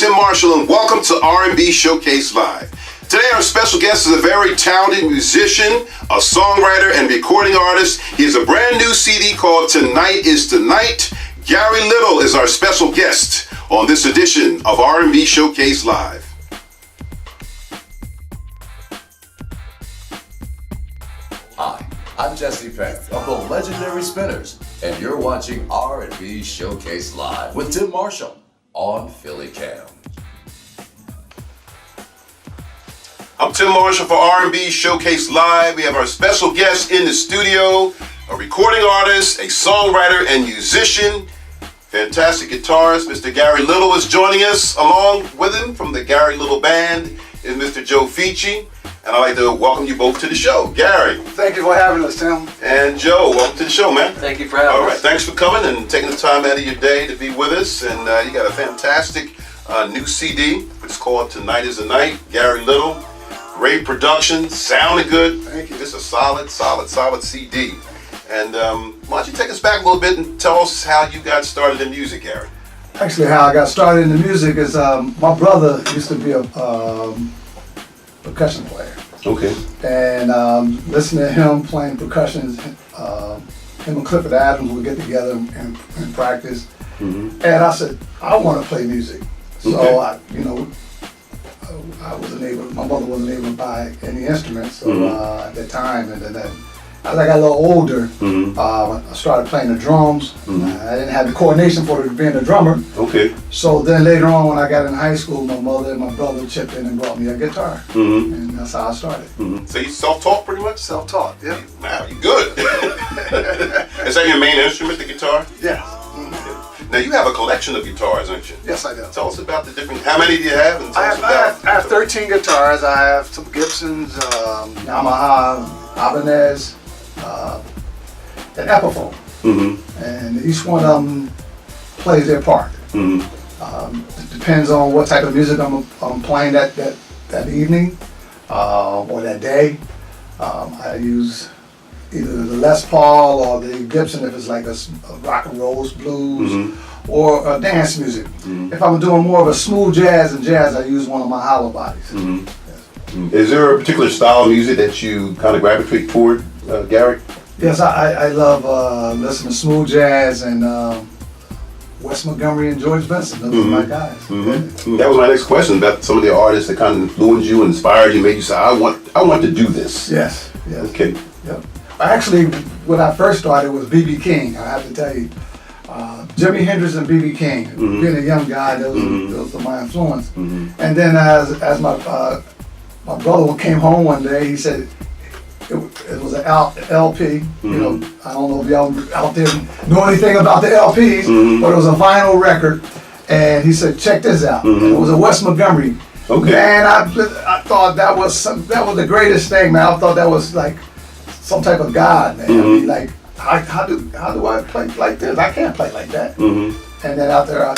Tim Marshall, and welcome to R&B Showcase Live. Today our special guest is a very talented musician, a songwriter, and recording artist. He has a brand new CD called Tonight is Tonight. Gary Little is our special guest on this edition of R&B Showcase Live. Hi, I'm Jesse Peck of the legendary Spinners, and you're watching R&B Showcase Live with Tim Marshall on Philly Cam. I'm Tim Marshall for R&B Showcase Live. We have our special guest in the studio, a recording artist, a songwriter, and musician. Fantastic guitarist, Mr. Gary Little is joining us. Along with him from the Gary Little Band is Mr. Joe Fici. And I'd like to welcome you both to the show. Gary. Thank you for having us, Tim. And Joe, welcome to the show, man. Thank you for having us. All right, thanks for coming and taking the time out of your day to be with us. And you got a fantastic new CD. It's called Tonight is the Night. Gary Little. Great production, sounding good. Thank you. Just a solid CD. And why don't you take us back a little bit and tell us how you got started in music, Gary? Actually, how I got started in the music is my brother used to be a percussion player. Okay. And listening to him playing percussion, him and Clifford Adams would get together and practice. Mm-hmm. And I said, I want to play music. So okay. My mother wasn't able to buy any instruments at that time. And then as I got a little older, I started playing the drums. I didn't have the coordination for being a drummer. Okay. So then later on, when I got in high school, my mother and my brother chipped in and brought me a guitar. And that's how I started. So you self-taught pretty much? Self-taught, yeah. Wow, you good. Is that your main instrument, the guitar? Yeah. Now you have a collection of guitars, don't you? Yes, I do. Tell us about the different, how many do you have? And I have 13 guitars. I have some Gibsons, Yamaha, Ibanez, and Epiphone. And each one of them plays their part. It depends on what type of music I'm playing that evening or that day. I use either the Les Paul or the Gibson if it's like a rock and roll, blues, or dance music. If I'm doing more of a smooth jazz, I use one of my hollow bodies. Yes. Is there a particular style of music that you kind of gravitate toward, Gary? Yes, I love listening to smooth jazz and Wes Montgomery and George Benson. Those are my guys. That was my next question about some of the artists that kind of influenced you, inspired you, made you say, I want to do this. Yes. Okay. Yep. Actually, when I first started, it was B.B. King. I have to tell you, Jimi Hendrix and B.B. King. Being a young guy, those were my influence. And then as my brother came home one day, he said it was an LP. You know, I don't know if y'all out there know anything about the LPs, but it was a vinyl record. And he said, check this out. And it was a Wes Montgomery. Okay. Man, I thought that was the greatest thing, man. I thought that was like some type of God, man. I mean, like, how do I play like this? I can't play like that. And then out there, I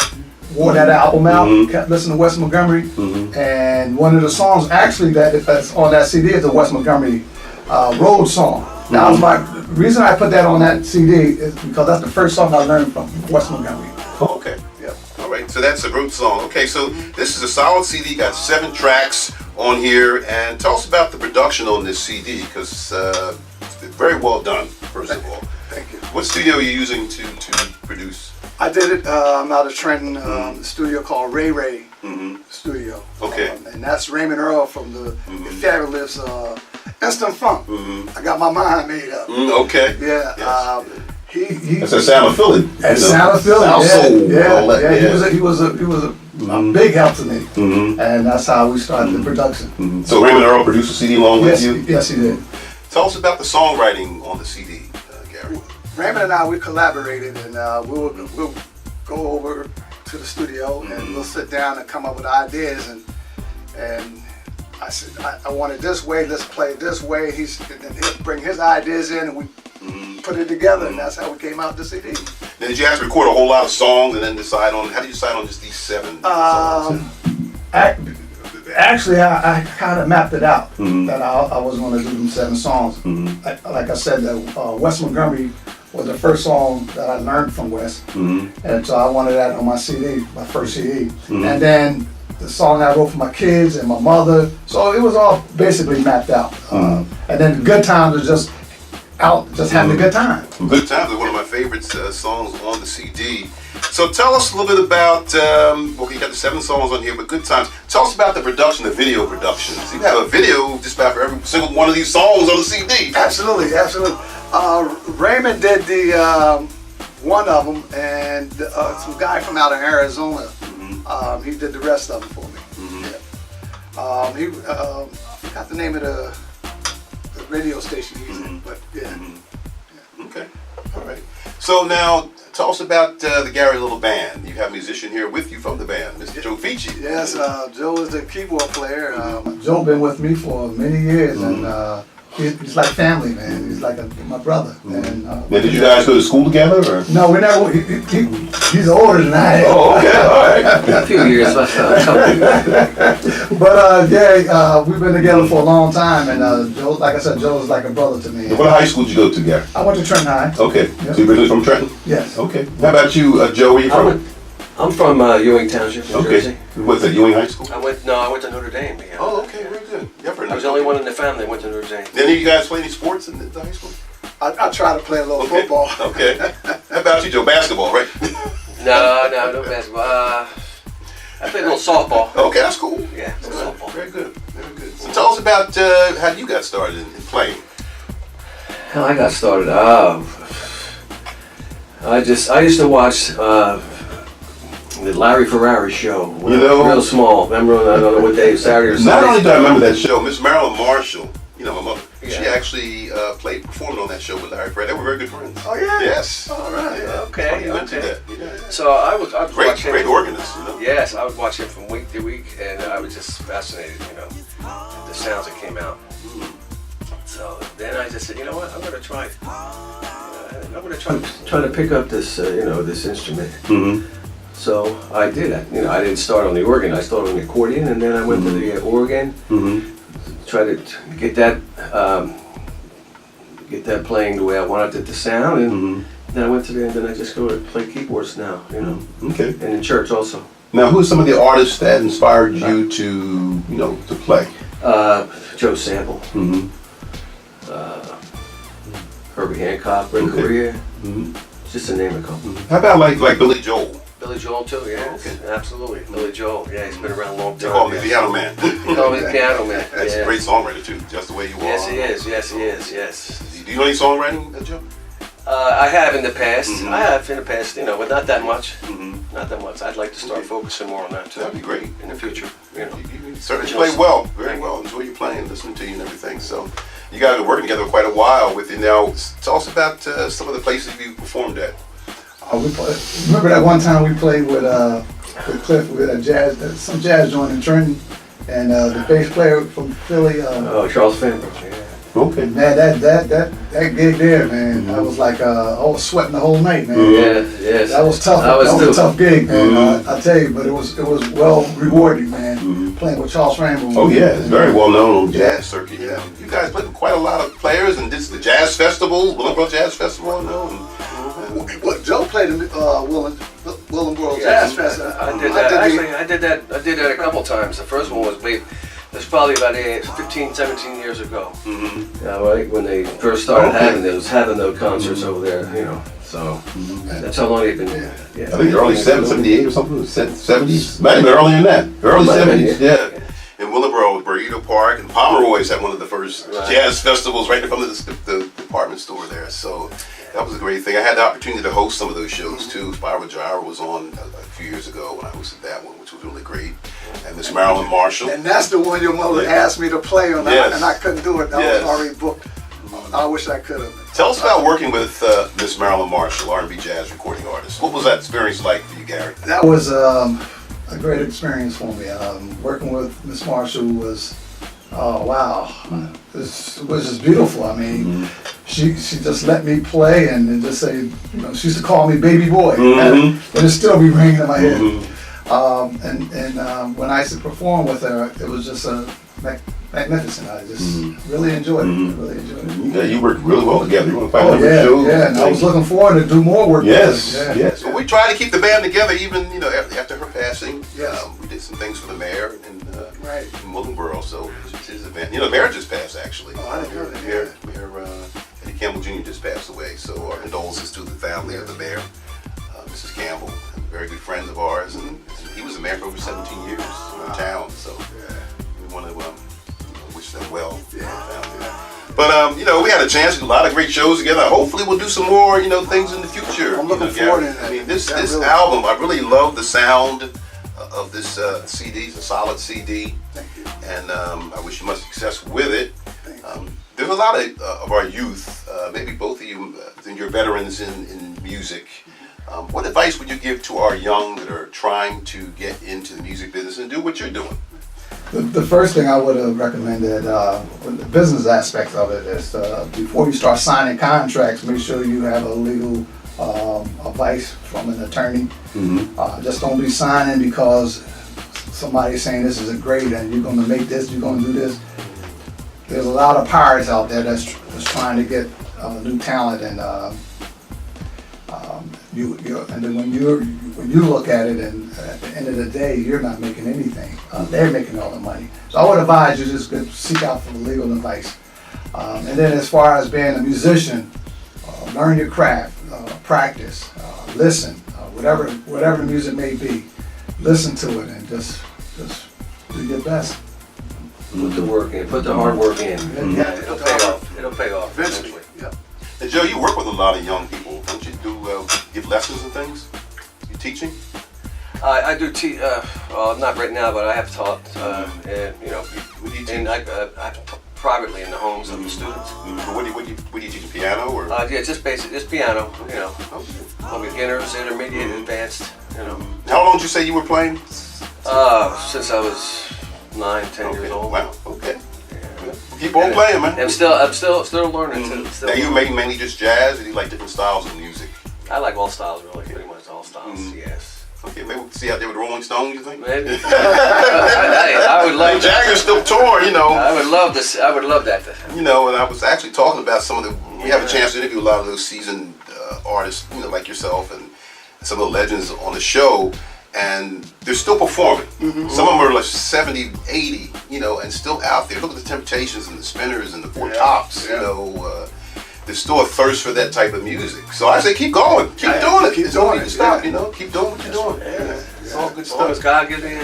wore that album out, kept listening to Wes Montgomery, and one of the songs actually that's on that CD is a Wes Montgomery road song. Now, my reason I put that on that CD is because that's the first song I learned from Wes Montgomery. Oh, okay. Yeah. All right. So that's a root song. Okay. So this is a solid CD. Got 7 tracks on here, and tell us about the production on this CD because it's very well done. First of all, thank you. What studio are you using to produce? I did it out of Trenton, studio called Ray Studio. Okay. And that's Raymond Earl from the fabulous Instant Funk. I got my mind made up. Okay. Yeah. Yes. That's a sound of Philly. That's sound of Philly. South soul. Yeah. He was a big help to me, and that's how we started the production. So Raymond Earl produced a CD along with you? Yes, he did. Tell us about the songwriting on the CD, Gary. Raymond and I, we collaborated, and we'll go over to the studio and we'll sit down and come up with ideas. And I said, I want it this way. Let's play it this way. And he'll bring his ideas in, and we put it together, and that's how we came out with the CD. Now, did you have to record a whole lot of songs and then decide on? How do you decide on just these 7 songs? Actually, I kind of mapped it out that I was going to do them 7 songs. Like I said, Wes Montgomery was the first song that I learned from Wes, and so I wanted that on my CD, my first CD. And then the song I wrote for my kids and my mother. So it was all basically mapped out. And then Good Times was just out, just having a good time. Good Times is one of my favorite songs on the CD. So tell us a little bit about, well, you got the 7 songs on here, but Good Times. Tell us about the production, the video productions. You have a video just about for every single one of these songs on the CD. Absolutely, absolutely. Raymond did the one of them, and some guy from out of Arizona, he did the rest of them for me. Yeah. I forgot the name of the radio station he's in, but yeah. Okay, all right. So now, tell us about the Gary Little Band. You have a musician here with you from the band, Mr. Joe Fici. Yes, Joe is the keyboard player. Joe been with me for many years, and he's like family, man. He's like my brother. And now, did you guys go to school together? Or? No, we never. He's older than I am. Oh, okay, all right. A few years, yeah, we've been together for a long time, and Joe, like I said, Joe is like a brother to me. What high school did you go to, Gary? I went to Trenton High. Okay, Yep. so you're originally from Trenton? Yes. Okay. How about you, Joe? Where you from? I'm from Ewing Township, New Jersey. What's that, Ewing High School? I went to Notre Dame. Yeah. Oh, okay, very good. I was the only one in the family that went to Notre Dame. Did any of you guys play any sports in the high school? I try to play a little football. Okay. How about you, Joe? Basketball, right? No basketball. I played a little softball. Okay, that's cool. Yeah, softball. Very good, very good. So tell us about how you got started in playing. How I got started. I used to watch the Larry Ferrari show. You know, real small. Remember? I don't know what day, Saturday or Sunday. Not only do I remember that show, Miss Marilyn Marshall, you know, my mother, she Yeah. actually performed on that show with Larry Ferrari. They were very good friends. Oh yeah. Yes. All right. Yeah. Okay, You mentioned okay. that. Yeah. So I was watching. Great organist, you know. Yes, I would watch him from week to week, and I was just fascinated, the sounds that came out. So then I just said, you know what, I'm going to try. I'm going to try to pick up this, this instrument. So I did. I didn't start on the organ. I started on the accordion, and then I went to the organ. Try to get that playing the way I wanted it to sound, and then I went to then I just go to play keyboards now, Okay. and in church also. Now, who are some of the artists that inspired you to, to play? Joe Sample, Herbie Hancock, Ray Correa, just to name a couple. How about like Billy Joel? Billy Joel too, yes, absolutely. Billy Joel, yeah, he's been around a long time. They call me Piano Man. They call me the Piano Man. That's a great songwriter too, just the way you are. Yes, he is. Yes, he is. Yes. Do you know any songwriting, Joe? I have in the past. But not that much. Not that much. I'd like to start focusing more on that too. That'd be great In the future, You certainly play well, very well. Enjoy you playing, listening to you and everything. So you guys are working together quite a while with you now. Tell us about some of the places you performed at. Remember that one time we played with Cliff with some jazz joint in Trenton, and the bass player from Philly. Charles Fender. Yeah. Okay. Man, that gig there, man, I was like, I was sweating the whole night, man. Yes. That was tough. I was that was too. a tough gig, man. I tell you, but it was well rewarding, man. Playing with Charles Rambo. Oh yeah, it's very well known on the jazz circuit. Yeah. You guys played with quite a lot of players, and this the Jazz Festival, Willingboro Jazz Festival, I know. What Joe played in Willingboro Yes, Jazz Festival. I did that. Actually, I did that a couple times. The first one was probably about 15, 17 years ago. Right when they first started having those concerts over there, So that's how long they've been. Yeah. I think early 78 or something, 70s, might have been earlier than that. Early 70s, yeah. In Willowboro, Burrito Park, and Pomeroy's had one of the first jazz festivals right in front of the department store there. So that was a great thing. I had the opportunity to host some of those shows too. Spiral Gyra was on a few years ago when I hosted that one, which was really great. And Miss Marilyn Marshall. And that's the one your mother asked me to play on, and I couldn't do it. That was already booked. I wish I could have. Tell us about working with Miss Marilyn Marshall, R&B jazz recording artist. What was that experience like for you, Gary? That was a great experience for me. Working with Miss Marshall was, oh wow, it was just beautiful. I mean, she just let me play and just say, she used to call me baby boy, and it still be ringing in my head. When I used to perform with her, it was just magnificent. I just really enjoyed it. Yeah, you worked really well together. You want to find shows? Yeah, and I was looking forward to do more work with her. Yes. Well, we tried to keep the band together even, after her passing. Yes. We did some things for the mayor in Right. Willingboro. So it's his event. You know, the mayor just passed actually. Oh, I didn't know that. Mayor Eddie Campbell Jr. just passed away. So our condolences to the family of the mayor, Mrs. Campbell, a very good friend of ours, and he was the mayor for over 17 years in town. So we want to wish them well. But we had a chance to do a lot of great shows together. Hopefully, we'll do some more, things in the future. I'm looking forward to that. I mean, this album, I really love the sound of this CD. It's a solid CD. Thank you. And I wish you much success with it. Thank you. There's a lot of our youth, maybe both of you, you're veterans in music. What advice would you give to our young that are trying to get into the music business and do what you're doing? The first thing I would have recommended, the business aspect of it, is before you start signing contracts, make sure you have a legal advice from an attorney. Just don't be signing because somebody's saying this is a great and you're going to make this, you're going to do this. There's a lot of pirates out there that's trying to get new talent, and and then when you look at it, and at the end of the day, you're not making anything. They're making all the money. So I would advise you just go seek out for legal advice. And then as far as being a musician, learn your craft, practice, listen, whatever the music may be, listen to it and just do your best. Put the work in, put the hard work in. Yeah, It'll pay off. It'll pay off Eventually. eventually. Yep. And Joe, you work with a lot of young people. Don't you give lessons and things? You teaching? I do not right now, but I have taught, and What do you teach? and I privately in the homes of the students. What do you teach? Piano or? Yeah, just basic, just piano. Okay. For beginners, intermediate, advanced. How long did you say you were playing? Since I was 9-10 years old. Wow. Okay. Keep on playing, man. I'm still learning. Now you make mainly just jazz, or do you like different styles of music? I like all styles, really, pretty much all styles. Yes. Okay, maybe we'll see out there with the Rolling Stones. You think? Maybe. I would love. Jagger's still touring, I would love this. I would love that. And I was actually talking about some of the. We have a chance to interview a lot of those seasoned artists, like yourself, and some of the legends on the show. And they're still performing. Some of them are like 70, 80, and still out there. Look at the Temptations and the Spinners and the Four Tops, there's still a thirst for that type of music. So I say keep going. Keep doing it. Keep doing it. Stop, Keep doing what you're doing. It's all good As long as stuff. God gives me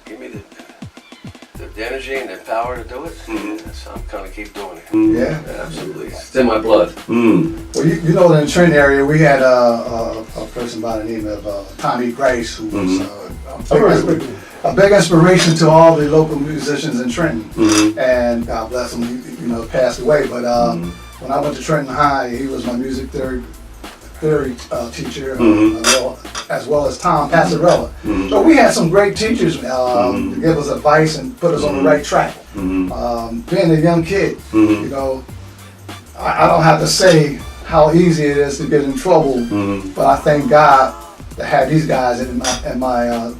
give me the energy and the power to do it, so I'm gonna keep doing it. Yeah. Absolutely. It's in my blood. Well, in the Trent area, we had a person by the name of Tommy Grice, who was a big inspiration to all the local musicians in Trenton. And God bless him, he passed away. But when I went to Trenton High, he was my music theory teacher, as well as Tom Passarella. So we had some great teachers to give us advice and put us on the right track. Being a young kid, I don't have to say how easy it is to get in trouble, but I thank God to have these guys in my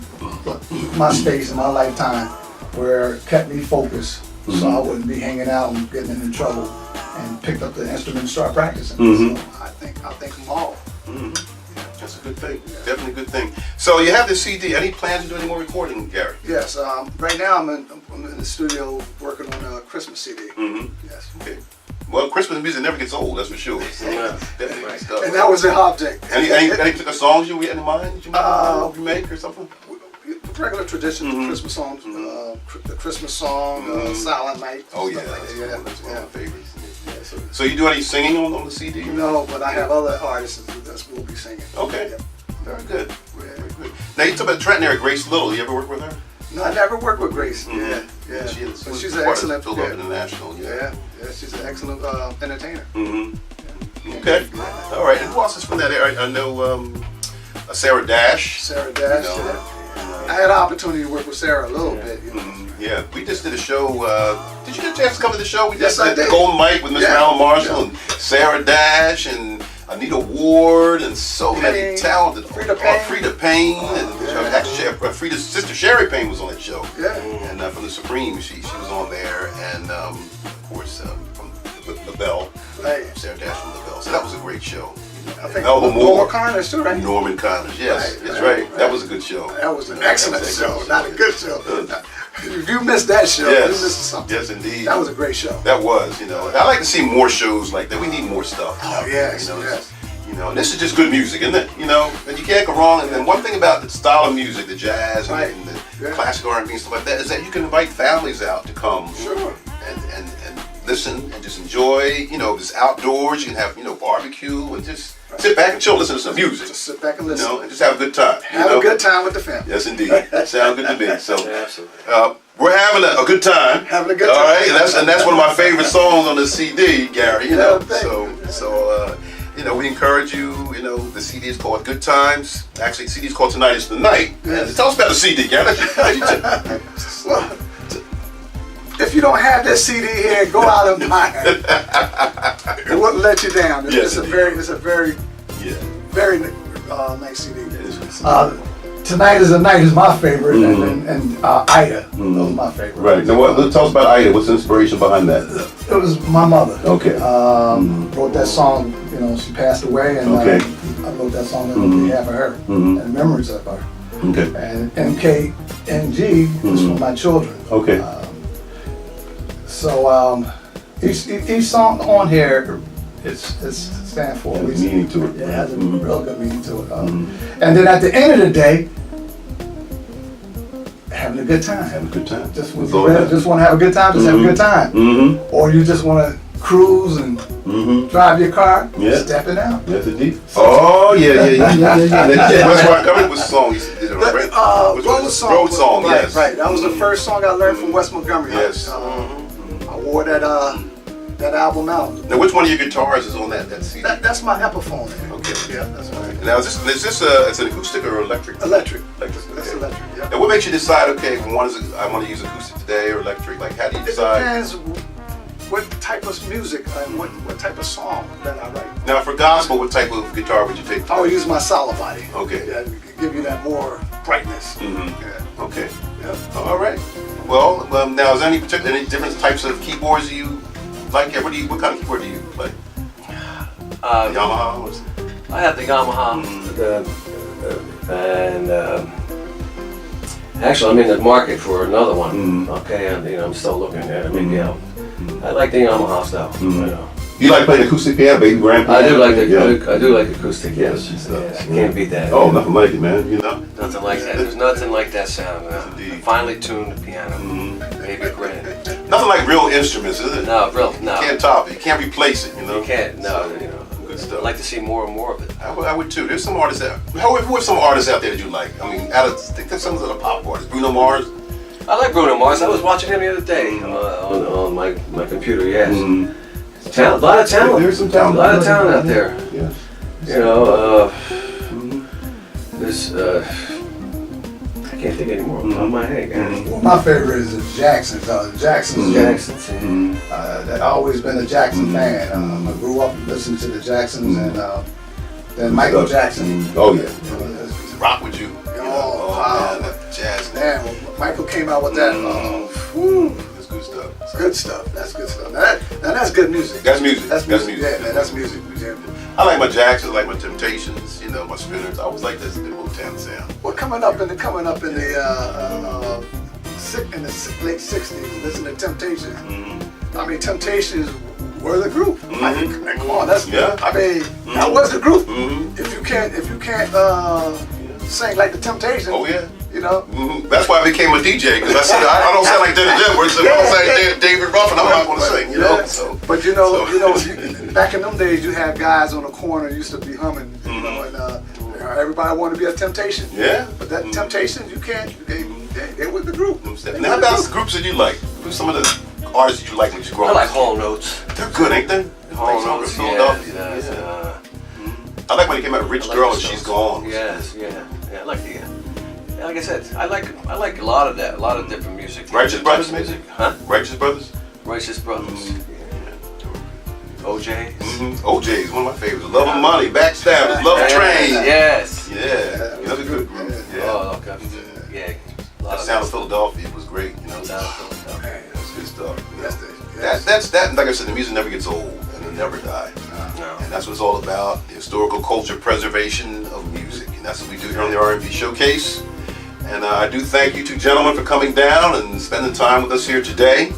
space in my lifetime where it kept me focused, so I wouldn't be hanging out and getting in trouble, and picked up the instrument and started practicing. So I thank them all. That's a good thing. Definitely a good thing. So you have this CD. Any plans to do any more recording, Gary? Yes, right now I'm in the studio working on a Christmas CD. Yes. Okay. Well, Christmas music never gets old, that's for sure. Definitely good stuff. And that was the object. Any particular songs you had in mind that you might remake or something? Regular tradition, the Christmas songs, the Christmas song, Silent Night. Oh yeah, stuff like that. that's one of my favorites. Yeah, So you do any singing on the CD? no, but I have other artists that will be singing. Okay. Yeah. Very good. Very good. Now you talk about Trenton area, Grace Little. You ever work with her? No, I never worked with Grace. Yeah. But She's an excellent. Philadelphia International. Yeah, she's an excellent entertainer. Okay. All right. And who else is from that area? I know Sarah Dash. Sarah Dash. I had an opportunity to work with Sarah a little bit. Yeah, we just did a show. Did you get a chance to come to the show? We Yes, just I did. Golden Mike with Miss Marilyn Marshall and Sarah Dash and Anita Ward and so many talented. Frida Payne. Frida Payne and actually Frida's sister Sherry Payne was on that show. Yeah. And from the Supremes, she was on there, and of course from the Bell, Right. Sarah Dash from the Bell. So that was a great show. I think Melba Moore. Norman Connors too, right? Norman Connors, yes, Right, that's right, right. That was a good show. That was an excellent show, not a good show. If you missed that show, Yes. you missed something. Yes, indeed. That was a great show. That was, you know. I like to see more shows like that. We need more stuff. Oh, yes, You know, yes. you know, and this is just good music, isn't it? You know, and you can't go wrong. And then one thing about the style of music, the jazz and, Right. and the Yeah. classic R&B and stuff like that, is that you can invite families out to come Sure. and listen and just enjoy. You know, just outdoors. You can have, you know, barbecue and just sit back and chill, listen to some music. Just sit back and You listen. know, and just have a good time. Have you know? a good time with the family. Yes, indeed. Sound good to me. So, Absolutely. we're having a good time. Having a good All time. right, and that's one of my favorite songs on the CD, Gary. You know, Yeah, thank so you know, we encourage you. You know, the CD is called Good Times. Actually, the CD is called Tonight Is the Night. Yes. And tell us about the CD, Gary. Well, if you don't have this CD here, go out and buy it. It wouldn't let you down. It's, Yes, it's a very, Yeah. very nice CD. It's- Tonight is the Night is my favorite, and Ida, those are my favorite. Right. Now, tell us about Ida. What's the inspiration behind that? It was my mother. Okay. Wrote that song. You know, she passed away, and Okay. I wrote that song on behalf of her and memories of her. Okay. And MKNG is for my children. Okay. So each song on here it's stand for a Has reason. meaning to it. It has a real good meaning to it. And then at the end of the day, having a good time. Have a good time. Just That's all that. want to have a good time. Just have a good time. Mm-hmm. Or you just want to cruise and drive your car. Yeah. Step it out. Yes, indeed. Oh, yeah. That's where I come up with the song. He did it on right? Which one Road was- Song. Road Song, Right, yes. right. That was the first song I learned from Wes Montgomery. Yes. I wore that album out. Now, which one of your guitars is on that CD? That's my Epiphone. Okay. Yeah, that's right. Now, is this it's an acoustic or electric? Electric. Electric. That's Okay. electric. Yeah. Now, what makes you decide? Okay, I want to use acoustic today or electric. Like, how do you It decide? depends what type of music and what type of song that I write. Now, for gospel, what type of guitar would you take? I would use my solid body. Okay. Yeah, to give you that more brightness. Yeah. Okay. Yeah. All right. Well, now, is there any different types of keyboards you like? Yeah, what kind of keyboard do you like? Yamaha. What's I have the Yamaha, and actually I'm in the market for another one. Okay, and I'm still looking at it. Maybe I like the Yamaha stuff. You know. You like playing acoustic piano, baby grand piano? I do like Yeah. I do like acoustic. Yes, Yes, I can't beat that. Oh, nothing like it, man. You know. Nothing like that. There's nothing like that sound. Indeed. Finely tuned piano, maybe a grand. Nothing like real instruments, is it? No, no. You can't top it. You can't replace it. You know. You can't. No, Good I'd stuff. like to see more and more of it. I would too. There's some artists out. Who are some artists out there that you like? I mean, think there's some of the pop artists. Bruno Mars. I like Bruno Mars. I was watching him the other day on my computer. Yes. A lot of talent. There's some talent. A lot of talent out there. Yeah. You know, there's I can't think anymore on my head, guys. Well, my favorite is the Jacksons. Jacksons. I've always been a Jackson fan. I grew up listening to the Jacksons and then Michael Jackson. Oh yeah. You know, Rock with you. wow. Man, that jazz. Man, when Michael came out with that. That's good stuff. Good stuff. That's good stuff. Now that's good music. That's music. That's That's music. music. Yeah, man, that's music. Yeah. I like my Jacksons, I like my Temptations, my Spinners. I always like this good Motown sound. Well, coming up in the late '60s, listen to Temptations. I mean, Temptations were the group. I mean, come on, that's. Yeah. I mean, that was the group. If you can't sing like the Temptations. Oh yeah. That's why I became a DJ, because I said I don't sound like Dennis Edwards, so if I don't sound like David Ruffin, I'm not going to sing, Yeah. So, But back in them days, you had guys on the corner used to be humming, and everybody wanted to be a Temptation. Yeah. But that Temptation, you can't. They were the group. Now, how about the groups that you like? Who's some of the artists that you like when you grow I up? like Hall Notes. They're good, ain't they? Hall Notes. Philadelphia. Yeah. I like when he came out, Rich I like Girl the and She's Stones. Gone. Yes, yeah. I like the. Like I said, I like a lot of that, a lot of different music. Righteous Different Brothers, types of maybe? Huh? Righteous Brothers? Righteous Brothers. OJ. OJ's one of my favorites. Love of Money, Backstabbers, Love Train. Yes. Yeah, that's a good group. Yeah. Oh, okay. Yeah. A lot That Sound of Philadelphia was great. Sound of Philadelphia. That's good stuff. That's like I said, the music never gets old and it'll never die. No. And that's what it's all about. It's historical culture preservation of music. And that's what we do here on the R&B Showcase. And I do thank you two gentlemen for coming down and spending time with us here today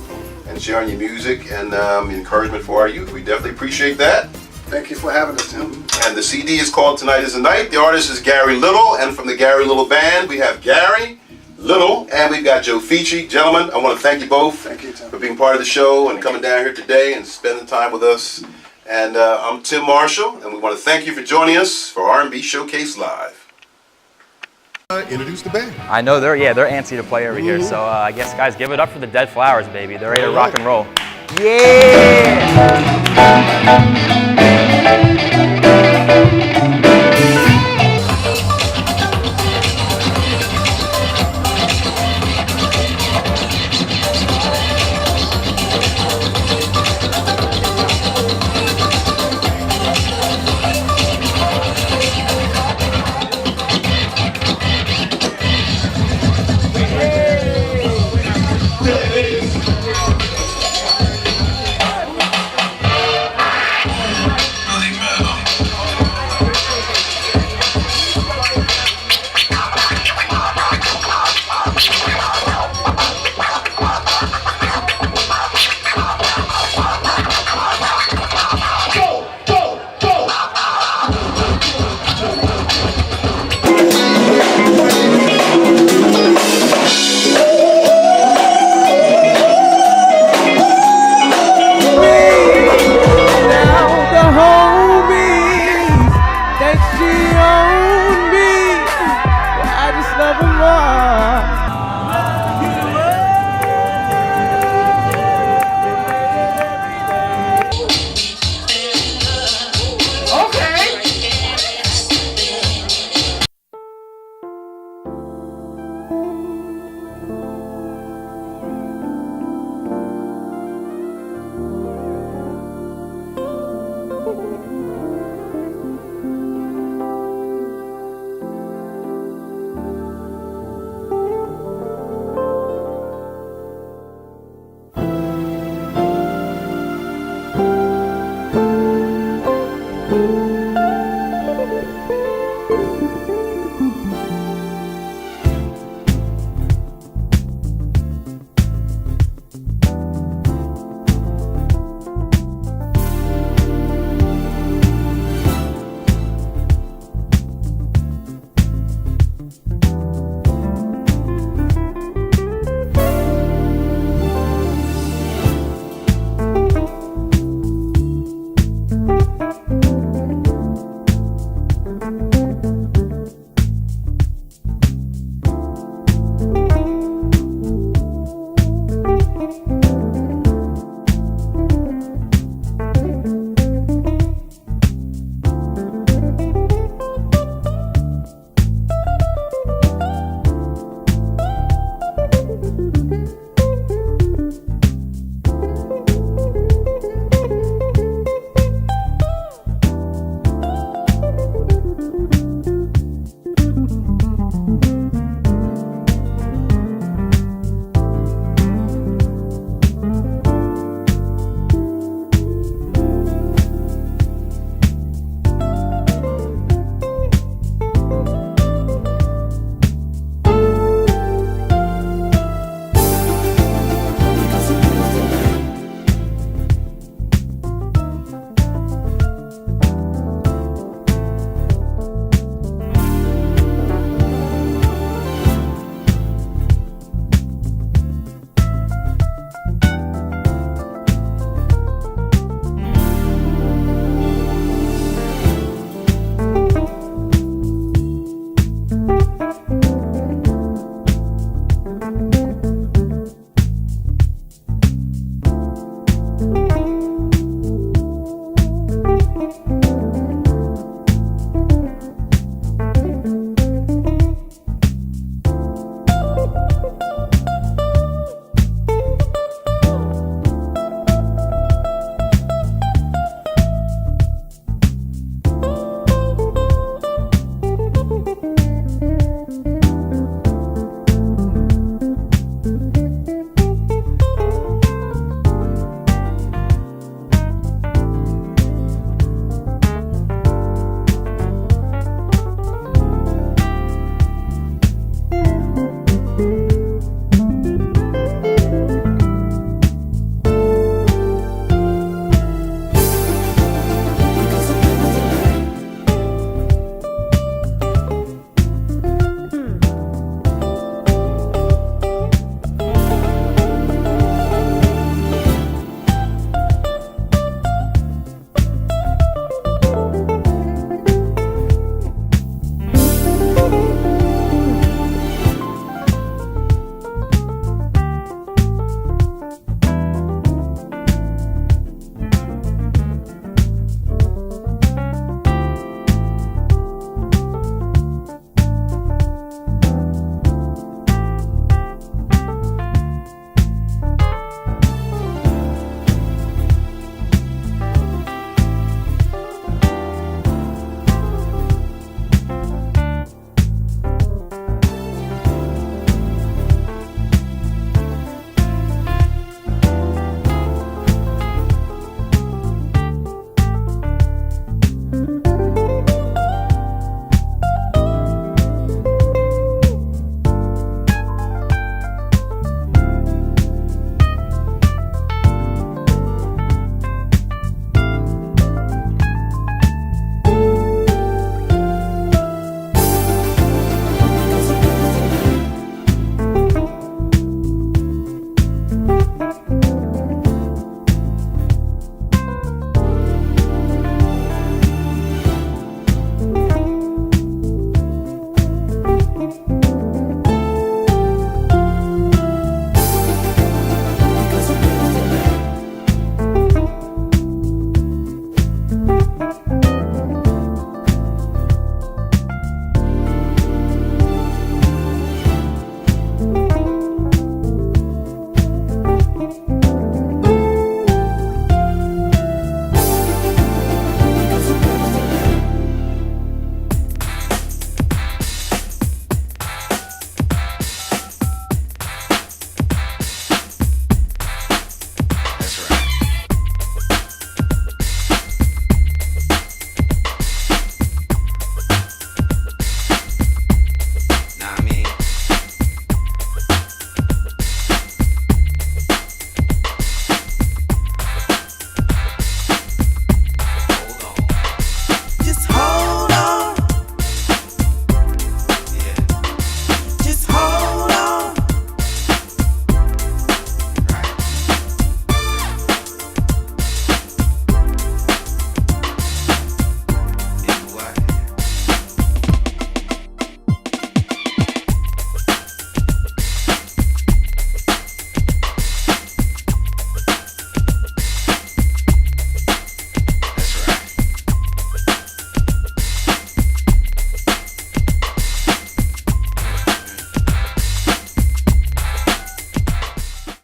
and sharing your music and encouragement for our youth. We definitely appreciate that. Thank you for having us, Tim. And the CD is called Tonight is the Night. The artist is Gary Little, and from the Gary Little Band, we have Gary Little, and we've got Joe Fici. Gentlemen, I want to thank you both for being part of the show and coming down here today and spending time with us. And I'm Tim Marshall, and we want to thank you for joining us for R&B Showcase Live. Introduce the band. I know they're antsy to play over here, so I guess guys, give it up for the Dead Flowers, baby. They're ready to rock and roll. Yeah!